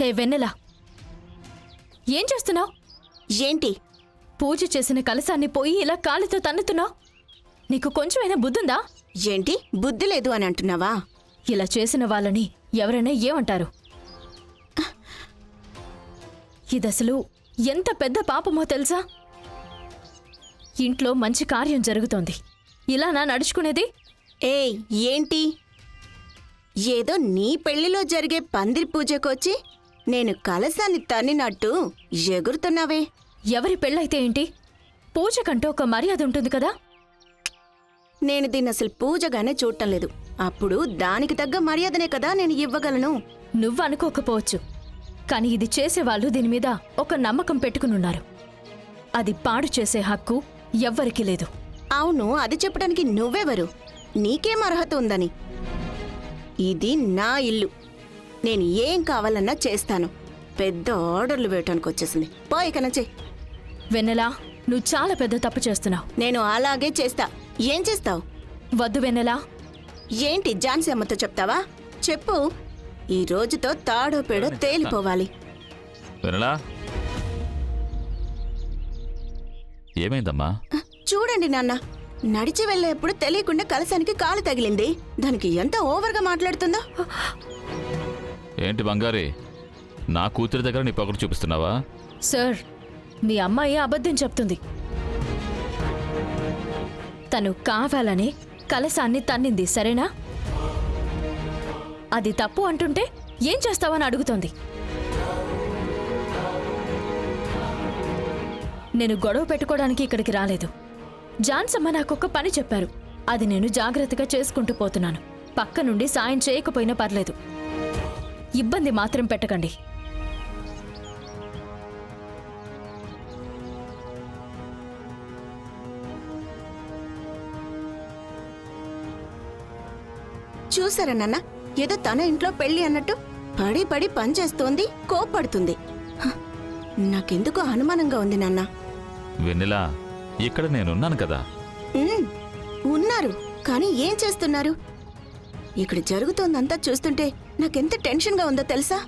హే వెన్నెలా, ఏం చేస్తున్నావు? ఏంటి? పూజ చేసిన కలశాన్ని పోయి ఇలా కాలితో తన్నుతున్నావు. నీకు కొంచెమైనా బుద్ధుందా? ఏంటి బుద్ధి లేదు అని అంటున్నావా? ఇలా చేసిన వాళ్ళని ఎవరైనా ఏమంటారు? ఇదసలు ఎంత పెద్ద పాపమో తెలుసా? ఇంట్లో మంచి కార్యం జరుగుతోంది, ఇలా నా నడుచుకునేది? ఏయ్ ఏంటి? ఏదో నీ పెళ్లిలో జరిగే పందిరి పూజకొచ్చి నేను కలశాన్ని తన్నినట్టు ఎగురుతున్నావే. ఎవరి పెళ్ళైతే ఏంటి? పూజకంటూ ఒక మర్యాద ఉంటుంది కదా. నేను దీన్ని అసలు పూజగానే చూడటం లేదు. అప్పుడు దానికి తగ్గ మర్యాదనే కదా నేను ఇవ్వగలను. నువ్వు అనుకోకపోవచ్చు, కానీ ఇది చేసేవాళ్ళు దీని మీద ఒక నమ్మకం పెట్టుకునున్నారు. అది పాడు చేసే హక్కు ఎవ్వరికీ లేదు. అవును, అది చెప్పడానికి నువ్వెవరు? నీకేం అర్హత ఉందని? ఇది నా ఇల్లు, నేను ఏం కావాలన్నా చేస్తాను. పెద్ద ఆర్డర్లు వేయటానికి వచ్చేసింది. పో ఇక నుంచి. వెన్నెలా, నువ్వు చాలా పెద్ద తప్పు చేస్తున్నావు. నేను అలాగే చేస్తా. ఏం చేస్తావు? వద్దు వెన్నెలా. ఏంటి ఝాన్సీ అమ్మతో చెప్తావా? చెప్పు. ఈ రోజుతో తాడో పేడో తేలిపోవాలి. వెన్నెలా, ఏమైందమ్మా? చూడండి నాన్న, నడిచి వెళ్ళేప్పుడు తెలియకుండా కలశానికి కాలు తగిలింది. దానికి ఎంత ఓవర్గా మాట్లాడుతుందో. ఏంటి బంగారి, నా కూతురి దగ్గర నీ పొగరు చూపిస్తున్నావా? సార్, మీ అమ్మాయి అబద్ధం చెప్తుంది. తను కావాలని కలశాన్ని తన్నింది, సరేనా? అది తప్పు అంటుంటే ఏం చేస్తావని అడుగుతోంది. నేను గొడవ పెట్టుకోవడానికి ఇక్కడికి రాలేదు. జాన్సమ్మ నాకొక పని చెప్పారు, అది నేను జాగ్రత్తగా చేసుకుంటూ పోతున్నాను. పక్క నుండి సాయం చేయకపోయినా పర్లేదు, ఇబ్బంది మాత్రం పెట్టకండి. చూసారా నాన్న, ఏదో తన ఇంట్లో పెళ్లి అన్నట్టు పడి పడి పనిచేస్తోంది, కోప్పడుతుంది. హ, నాకెందుకో అనుమానంగా ఉంది నాన్న. వెన్నెలా, ఇక్కడ నేనున్నాను కదా. ఉన్నారు, కానీ ఏం చేస్తున్నారు? ఇక్కడ జరుగుతోందంతా చూస్తుంటే నాకెంత టెన్షన్గా ఉందో తెలుసా?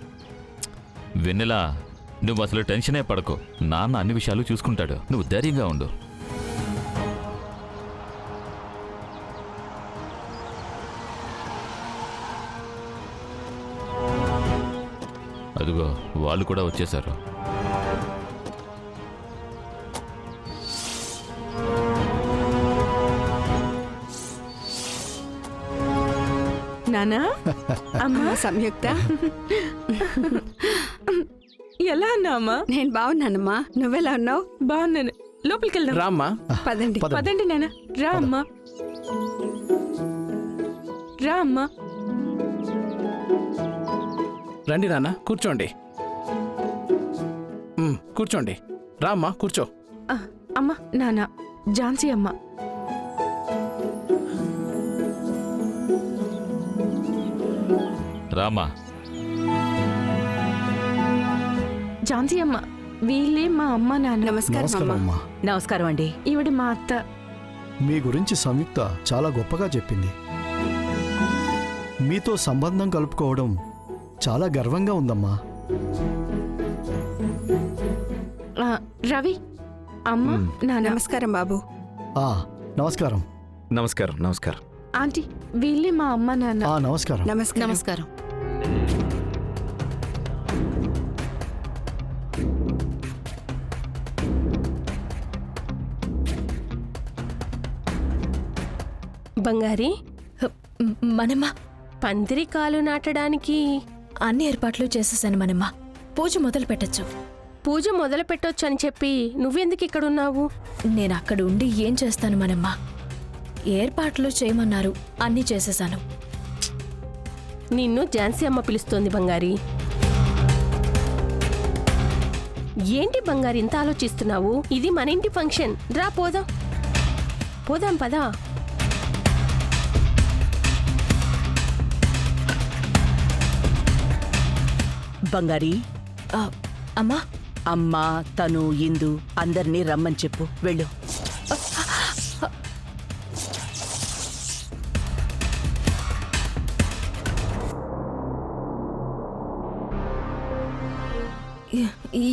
వెన్నెలా, నువ్వు అసలు టెన్షనే పడకు. నాన్న అన్ని విషయాలు చూసుకుంటాడు. నువ్వు ధైర్యంగా ఉండు. అదిగో వాళ్ళు కూడా వచ్చేశారు. నానా, అమ్మా సంయుక్త, ఎలా అన్నావమ్మా? నేను బాగున్నానమ్మా, నువ్వెలా ఉన్నావు? బాగున్నాను. లోపలికి వెళ్దాం. రామ్మా. పదండి. పదండి నాన్న. రా అమ్మా, రా అమ్మా. రండి నాన్న, కూర్చోండి. కూర్చోండి. రామ్మా, కూర్చో. అమ్మా, నాన్న, ఝాన్సీ అమ్మ. రామా. ఝాన్సీ అమ్మ, వీళ్ళే మా అమ్మ నాన్న. నమస్కారం అమ్మా. నమస్కారం అండి. ఈవిడ మా అత్త. మీ గురించి సంయుక్త చాలా గొప్పగా చెప్పింది. మీతో సంబంధం కలుపుకోవడం చాలా గర్వంగా ఉందమ్మా. రవి, అమ్మ, నాన్న. నమస్కారం బాబు. నమస్కారం. నమస్కారం. నమస్కారం. ఆంటీ, వీళ్ళే మా అమ్మ నాన్న. నమస్కారం. నమస్కారం. బంగారి, మనమ్మ, పందిరి కాలు నాటడానికి అన్ని ఏర్పాట్లు చేసేసాను మనమ్మ. పూజ మొదలు పెట్టచ్చు. పూజ మొదలు పెట్టొచ్చు అని చెప్పి నువ్వెందుకు ఇక్కడున్నావు? నేను అక్కడ ఉండి ఏం చేస్తాను మనమ్మ? ఏర్పాట్లు చేయమన్నారు, అన్నీ చేసేసాను. నిన్ను ఝాన్సీ అమ్మ పిలుస్తోంది బంగారి. ఏంటి బంగారి ఇంత ఆలోచిస్తున్నావు? ఇది మన ఇంటి ఫంక్షన్. రా పోదాం. పోదాం పదా. బంగారి, అమ్మా, అమ్మా, తను, ఇందు అందరినీ రమ్మని చెప్పు. వెళ్ళు.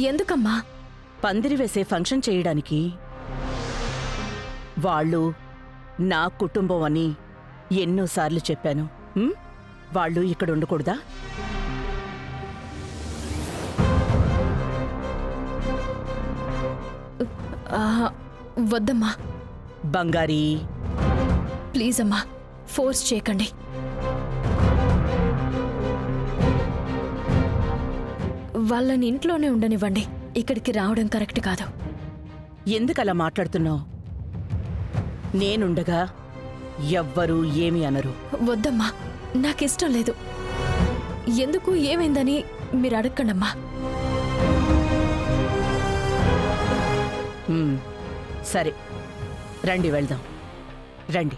ఎందుకమ్మా? పందిరి వేసే ఫంక్షన్ చేయడానికి. వాళ్ళు నా కుటుంబం అని ఎన్నోసార్లు చెప్పాను. వాళ్ళు ఇక్కడ ఉండకూడదా? వద్దమ్మా. బంగారీ, ప్లీజ్ అమ్మా, ఫోర్స్ చేయకండి. వాళ్ళని ఇంట్లోనే ఉండనివ్వండి. ఇక్కడికి రావడం కరెక్ట్ కాదు. ఎందుకలా మాట్లాడుతున్నావు? నేనుండగా ఎవ్వరూ ఏమీ అనరు. వద్దమ్మా, నాకిష్టం లేదు. ఎందుకు, ఏమైందని మీరు అడగండమ్మా. సరే, రండి వెళ్దాం. రండి.